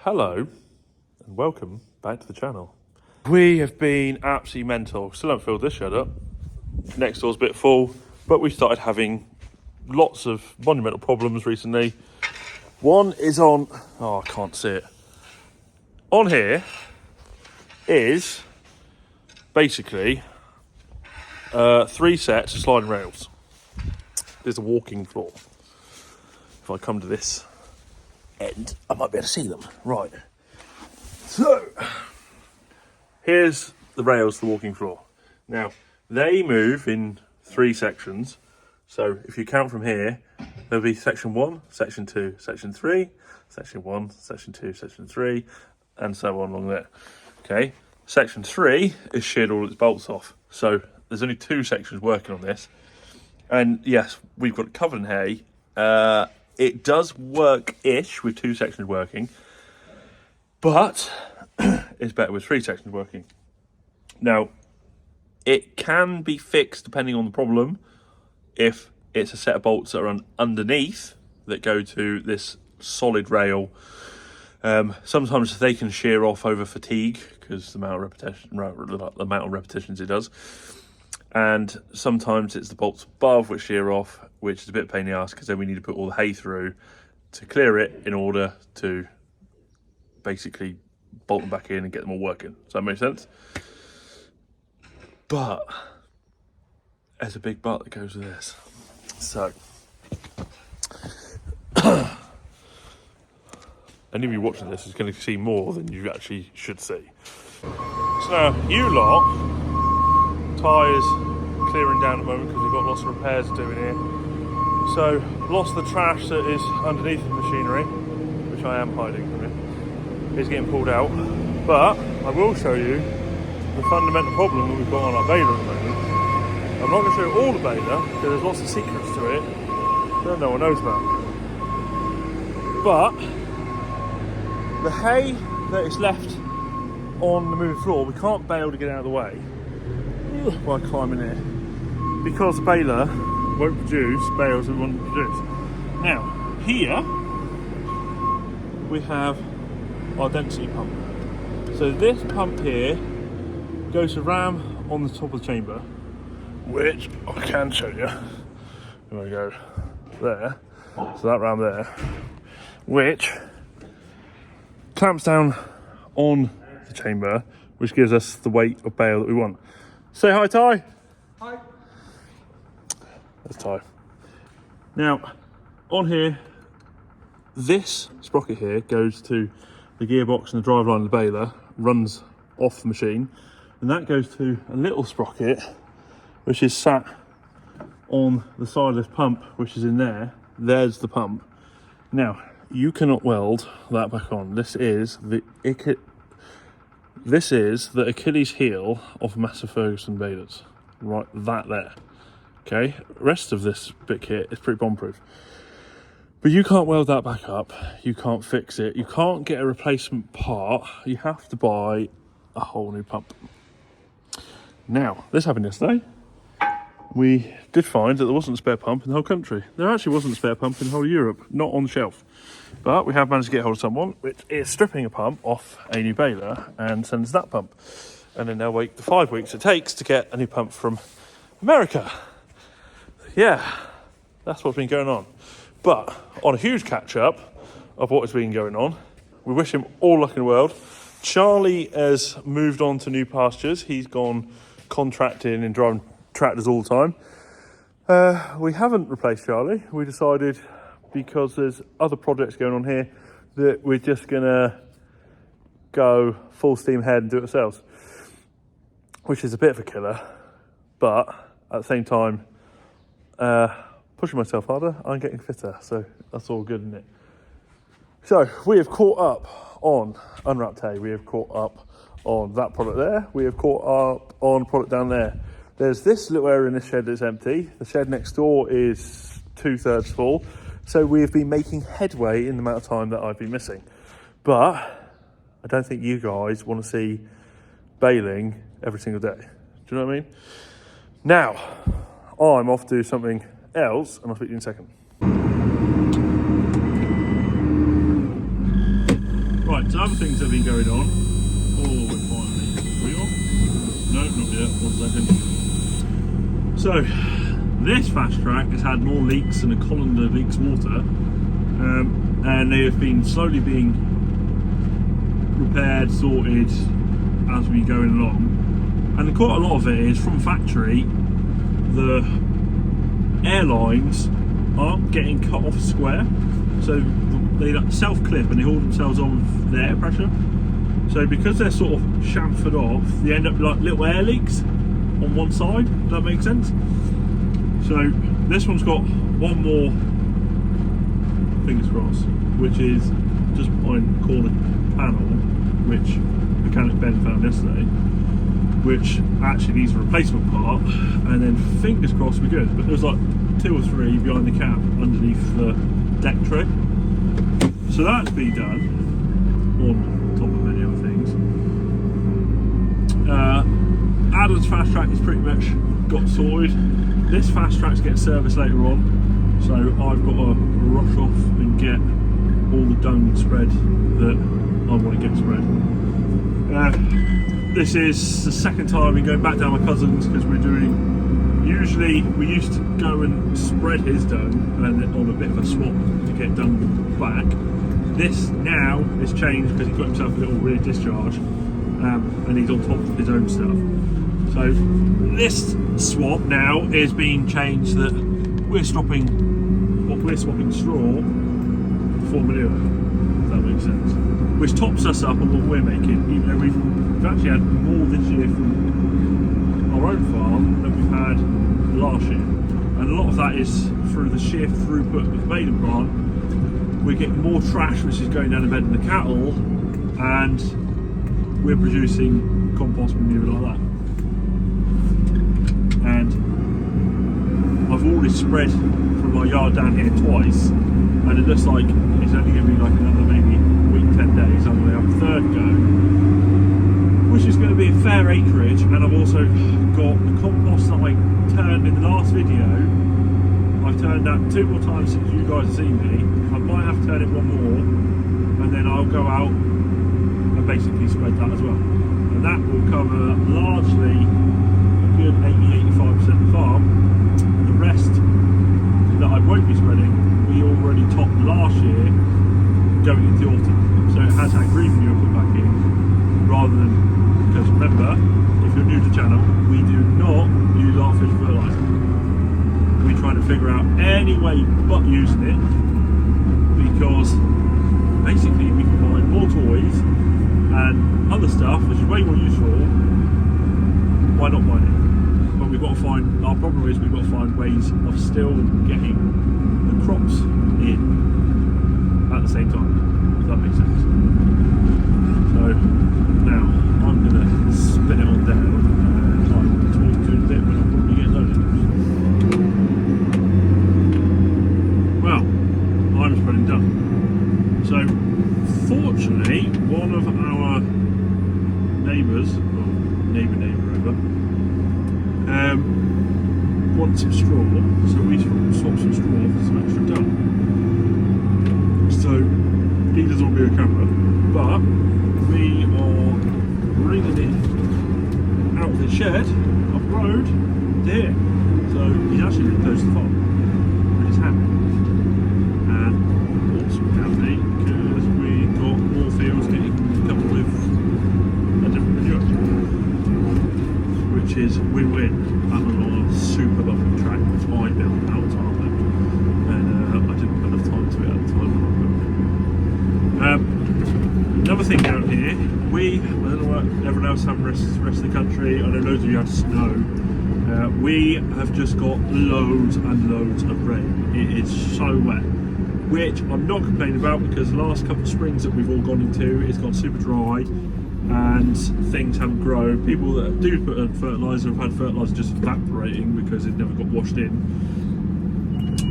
Hello and welcome back to the channel. We have been absolutely mental. Still haven't filled this shed up. Next door's a bit full, but we started having lots of monumental problems recently. One is on, I can't see it. On here is basically 3 sets of sliding rails. There's a walking floor. If I come to this end, I might be able to see them. Right. So, here's the rails to the walking floor. Now, they move in 3 sections. So, if you count from here, there'll be section 1, section 2, section 3, section 1, section 2, section 3, and so on along there. Okay. Section 3 is sheared all its bolts off. So, there's only 2 sections working on this. And yes, we've got it covered in hay. It does work-ish with 2 sections working, but it's better with 3 sections working. Now, it can be fixed depending on the problem. If it's a set of bolts that are underneath that go to this solid rail, sometimes they can shear off over fatigue because the amount of repetitions it does. And sometimes it's the bolts above which shear off, which is a bit of a pain in the ass because then we need to put all the hay through to clear it in order to basically bolt them back in and get them all working. Does that make sense? But there's a big but that goes with this. So, any of you watching this is going to see more than you actually should see. So now, you lot, tyres clearing down at the moment because we've got lots of repairs to do in here. So, lots of the trash that is underneath the machinery, which I am hiding from it, is getting pulled out. But I will show you the fundamental problem that we've got on our baler at the moment. I'm not going to show you all the baler because there's lots of secrets to it that no one knows about. But the hay that is left on the moving floor, we can't bale to get out of the way by climbing here because the baler won't produce bales that we want to produce. Now, here we have our density pump. So this pump here goes to ram on the top of the chamber, which I can show you. There we go. There. So that ram there, which clamps down on the chamber, which gives us the weight of bale that we want. Say hi, Ty. Hi. That's Ty. Now, on here, this sprocket here goes to the gearbox and the driveline of the baler, runs off the machine, and that goes to a little sprocket, which is sat on the side of this pump, which is in there. There's the pump. Now, you cannot weld that back on. This is the Achilles heel of massive Ferguson balers. Right, that there. Okay, rest of this bit here is pretty bomb-proof. But you can't weld that back up. You can't fix it. You can't get a replacement part. You have to buy a whole new pump. Now, this happened yesterday. We did find that there wasn't a spare pump in the whole country. There actually wasn't a spare pump in the whole of Europe, not on the shelf. But we have managed to get hold of someone, which is stripping a pump off a new baler and sends that pump. And then they'll wait the 5 weeks it takes to get a new pump from America. Yeah, that's what's been going on. But on a huge catch-up of what has been going on, we wish him all luck in the world. Charlie has moved on to new pastures. He's gone contracting and driving tractors all the time. We haven't replaced Charlie. We decided, because there's other projects going on here, that we're just gonna go full steam ahead and do it ourselves, which is a bit of a killer, but at the same time, pushing myself harder, I'm getting fitter, so that's all good, isn't it? So we have caught up on unwrapped hay. We have caught up on that product there. We have caught up on product down there. There's this little area in this shed that's empty. The shed next door is 2/3 full. So we've been making headway in the amount of time that I've been missing. But I don't think you guys want to see baling every single day. Do you know what I mean? Now, I'm off to do something else, and I'll speak to you in a second. Right, so carried on. Oh, we're finally. Are we on? No, not yet. 1 second. So, this fast track has had more leaks than a colander leaks water, and they have been slowly being repaired, sorted as we go along. And quite a lot of it is from factory. The airlines aren't getting cut off square, so they self-clip and they hold themselves on with the air pressure. So because they're sort of chamfered off, they end up like little air leaks on one side. Does that make sense? So this one's got one more, fingers crossed, which is just behind the corner panel, which mechanic Ben found yesterday, which actually needs a replacement part, and then fingers crossed we're good. But there's like 2 or 3 behind the cab underneath the deck tray. So that's been done on top of many other things. Adam's fast track is pretty much got sorted. This fast track's getting serviced later on, so I've got to rush off and get all the dung spread that I want to get spread. This is the second time we're going back down my cousin's, because we're doing, usually we used to go and spread his dung and on a bit of a swap to get dung back. This now is changed because he got himself a little rear discharge, and he's on top of his own stuff. So this swap now is being changed that we're swapping straw for manure, if that makes sense. Which tops us up on what we're making, even though we've actually had more this year from our own farm than we've had last year. And a lot of that is through the sheer throughput of the baling plant. We're getting more trash which is going down the bed of the cattle, and we're producing compost manure like that. And I've already spread from my yard down here twice, and it looks like it's only going to be like another maybe week, 10 days. I'm going to have a third go, which is going to be a fair acreage. And I've also got the compost that I turned in the last video. I've turned that 2 more times since you guys have seen me. I might have to turn it 1 more, and then I'll go out and basically spread that as well. And that will cover largely a good 80-85% of the farm. The rest that I won't be spreading, we already topped last year going into the autumn. So it has had green manure put back in, rather than, because remember, if you're new to the channel, we do not use artificial fertiliser. We try to figure out any way but using it, because basically we can buy more toys and other stuff which is way more useful. Why not buy it? But we've got to find, our problem is we've got to find ways of still getting the crops in at the same time, if that makes sense. So now I'm going to spin it on down, and I will talk to you a bit when I'm probably getting loaded. Well, I'm spreading done. So fortunately, one of our neighbours, or neighbour over, wants some straw, so we swapped some straw for some extra dung. So he doesn't want to be a camera, but we are bringing it out of the shed up the road to here. So he's actually really close to the farm, and he's happy. And also happy because we got more fields getting covered with a different manure, which is win-win. I'm on a super lovely track which I built out of time, and I didn't put enough time to it at the time when I built it. Another thing down here, I don't know what everyone else have the rest of the country, I know loads of you had snow. We have just got loads and loads of rain. It is so wet, which I'm not complaining about, because the last couple of springs that we've all gone into, it's gone super dry and things haven't grown. People that do put in fertiliser have had fertiliser just evaporating because it never got washed in.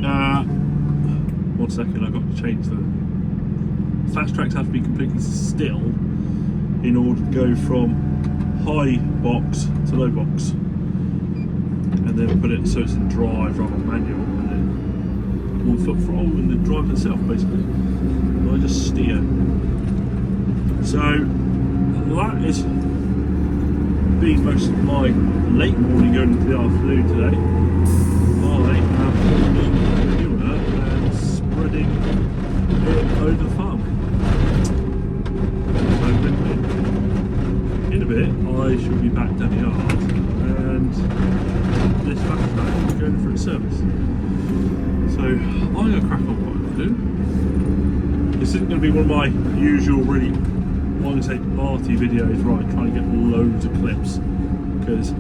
1 second, I've got to change the fast tracks. Have to be completely still in order to go from high box to low box, and then put it so it's in drive rather than manual, and then 1 foot throttle and then drive itself basically. And I just steer. So that is been most of my late morning going into the afternoon today. I am putting manure and spreading it over the farm. So in a bit I shall be back down the yard and this flashback is going for its service. So I'm going to crack on what I'm going to do. This isn't going to be one of my usual really, I want to say, party videos where I try to get loads of clips, because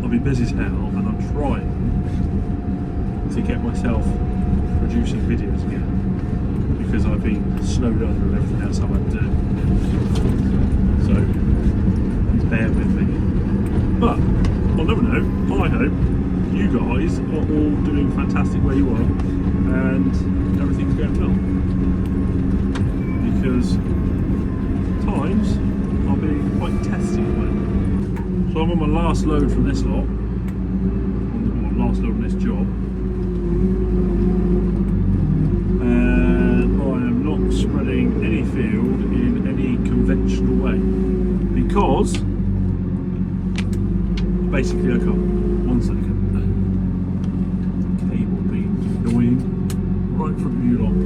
I'll be busy as hell and I'm trying to get myself producing videos again, because I've been snowed under and everything else I've had to do. So bear with me. But on another note, I hope you guys are all doing fantastic where you are and everything's going well, because times are being quite testy at the moment. So I'm on my last load from this lot, on my last load on this job, and I am not spreading any field in any conventional way, because basically I can't. One second. Cable being annoying right from you lot.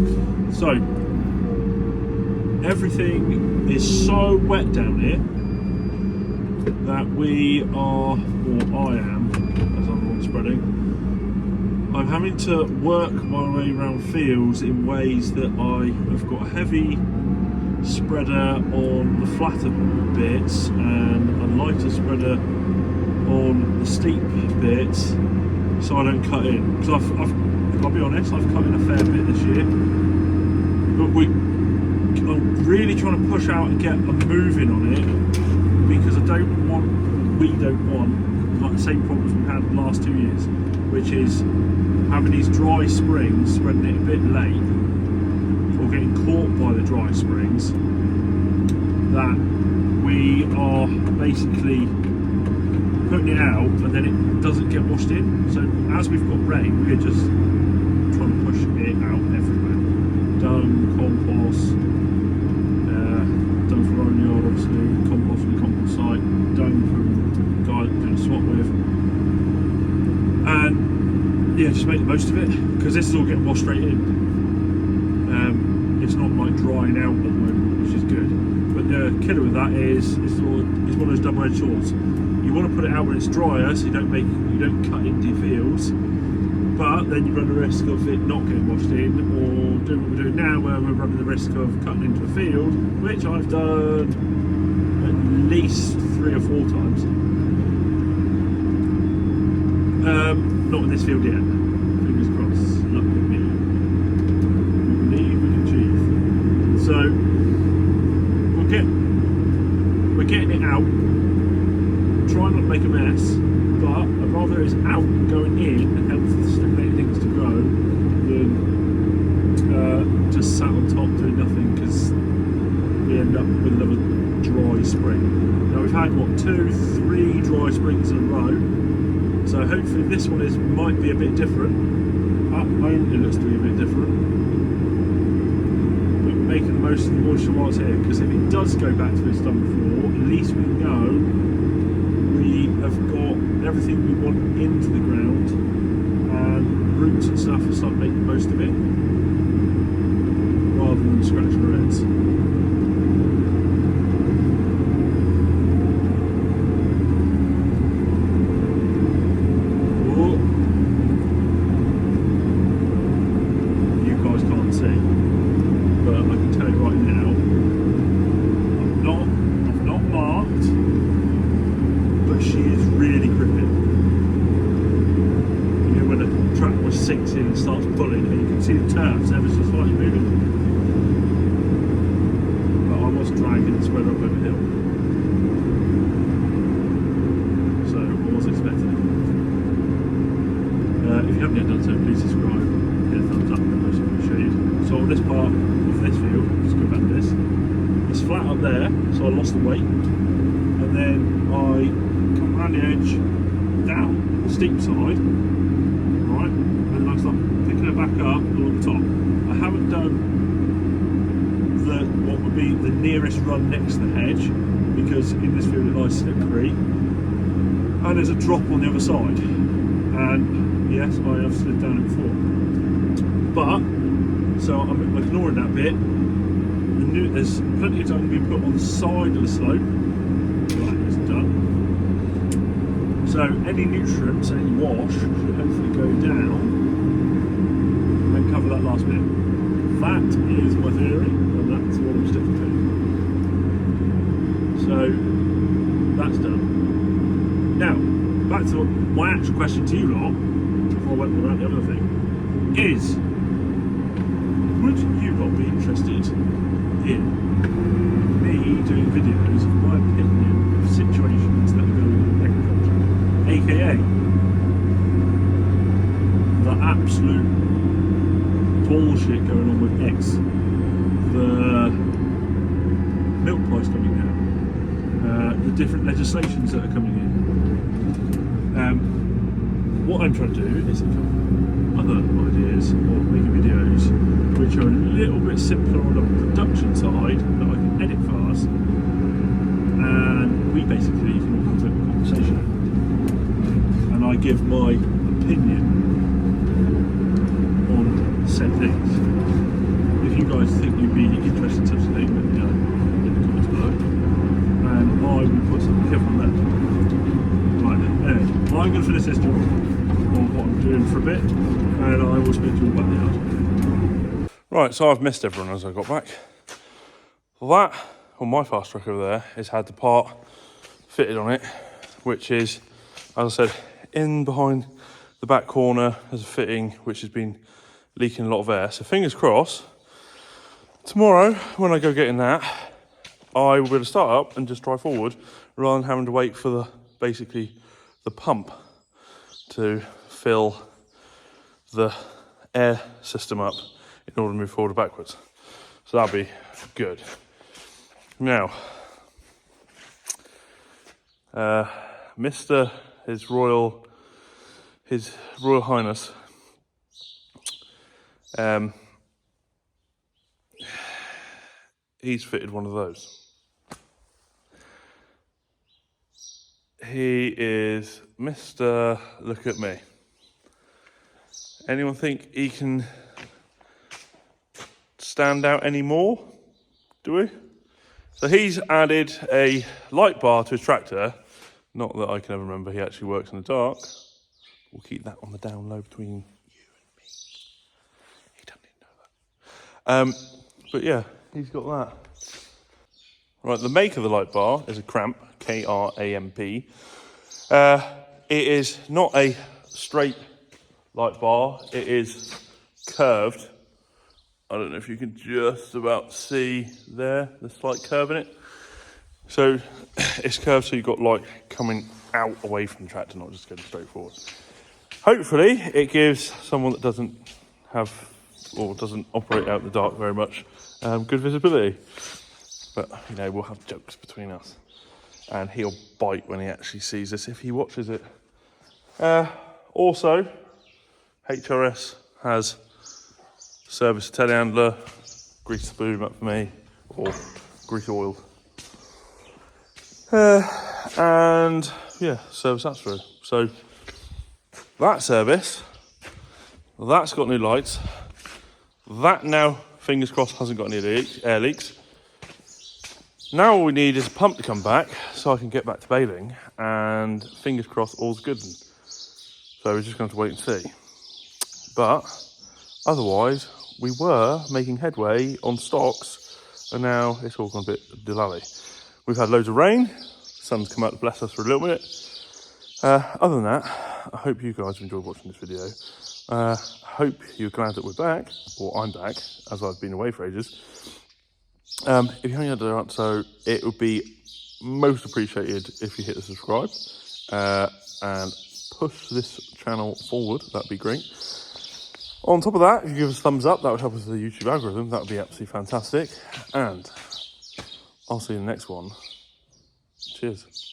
So everything is so wet down here that we are, or I am, as I'm on spreading, I'm having to work my way around fields in ways that I have got a heavy spreader on the flatter bits and a lighter spreader on the steep bits, so I don't cut in. Because I'll be honest, I've cut in a fair bit this year, but I'm really trying to push out and get a moving on it, because we don't want like the same problems we've had the last 2 years, which is having these dry springs, spreading it a bit late, or getting caught by the dry springs, that we are basically putting it out and then it doesn't get washed in. So as we've got rain, we're just trying to push it out everywhere. Dung, compost, dung from our own yard obviously, compost from the compost site, dung from the guy that we're doing a swap with, and yeah, just make the most of it, because this is all getting washed straight in. It's not like drying out at the moment, which is good. But the killer with that is it's one of those double-edged swords. You want to put it out when it's drier, so you don't cut into your fields, but then you run the risk of it not getting washed in, or doing what we're doing now, where we're running the risk of cutting into a field, which I've done at least 3 or 4 times. Not in this field yet. Fingers crossed. Luck with me. We believe we can achieve. So we're getting it out. Try not to make a mess, but I'd rather it's out going in and help stimulate things to grow than just sat on top doing nothing, because we end up with another dry spring. Now we've had what, 2, 3 dry springs in a row, so hopefully this one might be a bit different. At the moment it looks to be a bit different, but we're making the most of the moisture while it's here, because if it does go back to what it's done before, at least we know we have got everything we want into the ground, and roots and stuff will start making the most of it, rather than scratching our heads. Oh. You guys can't see, but I can tell you right now, I've not marked, but she is really gripping. You know, when the tractor sinks in and starts pulling, and you can see the turfs ever so slightly moving. But I was dragging the spreader up over the hill, so I was expecting it. If you haven't yet done so, please subscribe, hit a thumbs up, and most appreciated. So on this part of this field, let's go back to this. It's flat up there, so I lost the weight, and then I come around the edge, down the steep side, right, and then I start picking her back up along the top. I haven't done what would be the nearest run next to the hedge, because in this field it lies slippery, and there's a drop on the other side. And yes, I have slid down it before, but so I'm ignoring that bit. There's plenty of dung being put on the side of the slope. That is done. So any nutrients, any wash should hopefully go down and cover that last bit. That is my theory, and that's what I'm sticking to. So that's done. Now, back to my actual question to you lot, before I went around the other thing, is would you lot be interested in me doing videos of my opinion of situations that are going on in agriculture, aka the absolute bullshit going on with eggs, the milk price coming down, the different legislations that are coming in. What I'm trying to do is think of other ideas of making videos which are a little bit simpler on the production side, that I can edit fast, and we basically can all have a conversation, and I give my opinion on said things. If you guys think you'd be interested in such a thing, let me know in the comments below, and I will put something together on that. Right, anyway, I'm going to finish this job on what I'm doing for a bit, and I will speak to you about the yard. Right, so I've missed everyone as I got back. That, on my fast truck over there, has had the part fitted on it, which is, as I said, in behind the back corner as a fitting, which has been leaking a lot of air. So fingers crossed, tomorrow when I go getting that, I will be able to start up and just drive forward rather than having to wait for basically the pump to fill the air system up in order to move forward or backwards. So that'll be good. Now, His Royal Highness, he's fitted one of those. He is Mr. Look at Me. Anyone think he can stand out any more? Do we? So he's added a light bar to his tractor. Not that I can ever remember he actually works in the dark. We'll keep that on the down low between you and me. He doesn't even know that. But yeah, he's got that. Right, the make of the light bar is a Cramp, K-R-A-M-P. It is not a straight light bar, it is curved. I don't know if you can just about see there, the slight curve in it. So it's curved so you've got light coming out away from the tractor, not just going straight forward. Hopefully it gives someone that doesn't have, or doesn't operate out in the dark very much, good visibility. But, you know, we'll have jokes between us. And he'll bite when he actually sees this if he watches it. Also, HRS has service a telehandler, grease the boom up for me, or grease oil. And yeah, service that's through. So that service, that's got new lights. That now, fingers crossed, hasn't got any air leaks. Now all we need is a pump to come back so I can get back to baling, and fingers crossed all's good. So we're just going to have to wait and see. But otherwise, we were making headway on stocks, and now it's all gone a bit dilally. We've had loads of rain, the sun's come out to bless us for a little bit. Other than that, I hope you guys enjoyed watching this video. I hope you're glad that we're back, or I'm back, as I've been away for ages. If you haven't done so, it would be most appreciated if you hit the subscribe and push this channel forward. That'd be great. On top of that, if you give us a thumbs up, that would help us with the YouTube algorithm. That would be absolutely fantastic. And I'll see you in the next one. Cheers.